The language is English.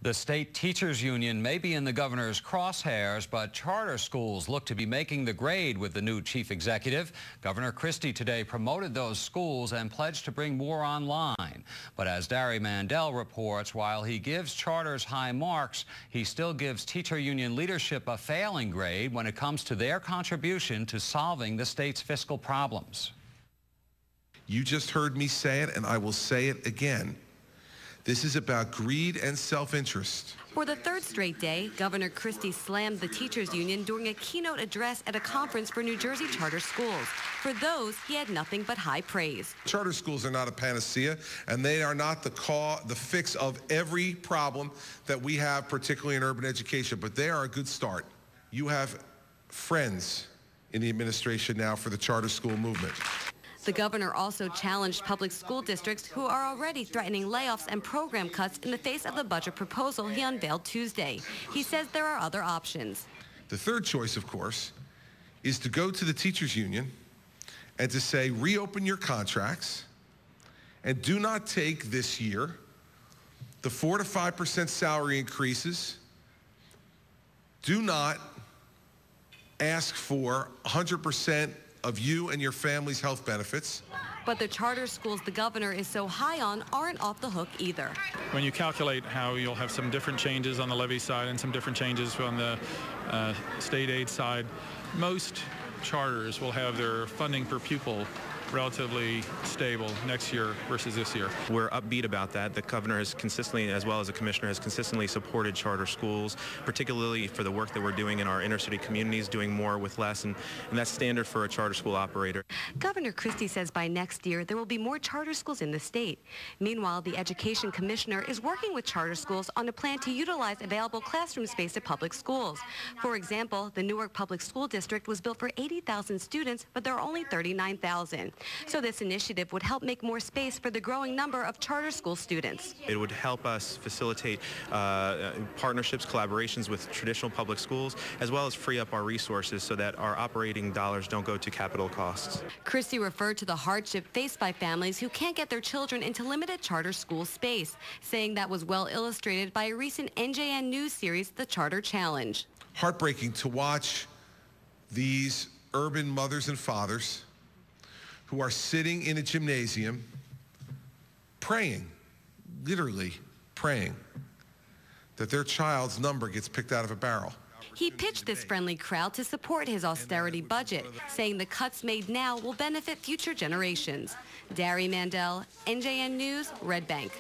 The state teachers union may be in the governor's crosshairs, but charter schools look to be making the grade with the new chief executive. Governor Christie today promoted those schools and pledged to bring more online. But as Dari Mandel reports, while he gives charters high marks, he still gives teacher union leadership a failing grade when it comes to their contribution to solving the state's fiscal problems. You just heard me say it, and I will say it again. This is about greed and self-interest. For the third straight day, Governor Christie slammed the teachers union during a keynote address at a conference for New Jersey charter schools. For those, he had nothing but high praise. Charter schools are not a panacea, and they are not the fix of every problem that we have, particularly in urban education, but they are a good start. You have friends in the administration now for the charter school movement. The governor also challenged public school districts who are already threatening layoffs and program cuts in the face of the budget proposal he unveiled Tuesday. He says there are other options. The third choice, of course, is to go to the teachers union and to say, reopen your contracts and do not take this year the 4 to 5% salary increases. Do not ask for 100% of you and your family's health benefits. But the charter schools the governor is so high on aren't off the hook either. When you calculate how you'll have some different changes on the levy side and some different changes on the state aid side, most charters will have their funding per pupil relatively stable next year versus this year. We're upbeat about that. The governor has consistently, as well as the commissioner, has consistently supported charter schools, particularly for the work that we're doing in our inner city communities, doing more with less, and that's standard for a charter school operator. Governor Christie says by next year there will be more charter schools in the state. Meanwhile, the education commissioner is working with charter schools on a plan to utilize available classroom space at public schools. For example, the Newark Public School District was built for 80,000 students, but there are only 39,000. So this initiative would help make more space for the growing number of charter school students. It would help us facilitate partnerships, collaborations with traditional public schools, as well as free up our resources so that our operating dollars don't go to capital costs. Christie referred to the hardship faced by families who can't get their children into limited charter school space, saying that was well illustrated by a recent NJN News series, The Charter Challenge. Heartbreaking to watch these urban mothers and fathers who are sitting in a gymnasium praying, literally praying, that their child's number gets picked out of a barrel. He pitched this friendly crowd to support his austerity budget, saying the cuts made now will benefit future generations. Dari Mandel, NJN News, Red Bank.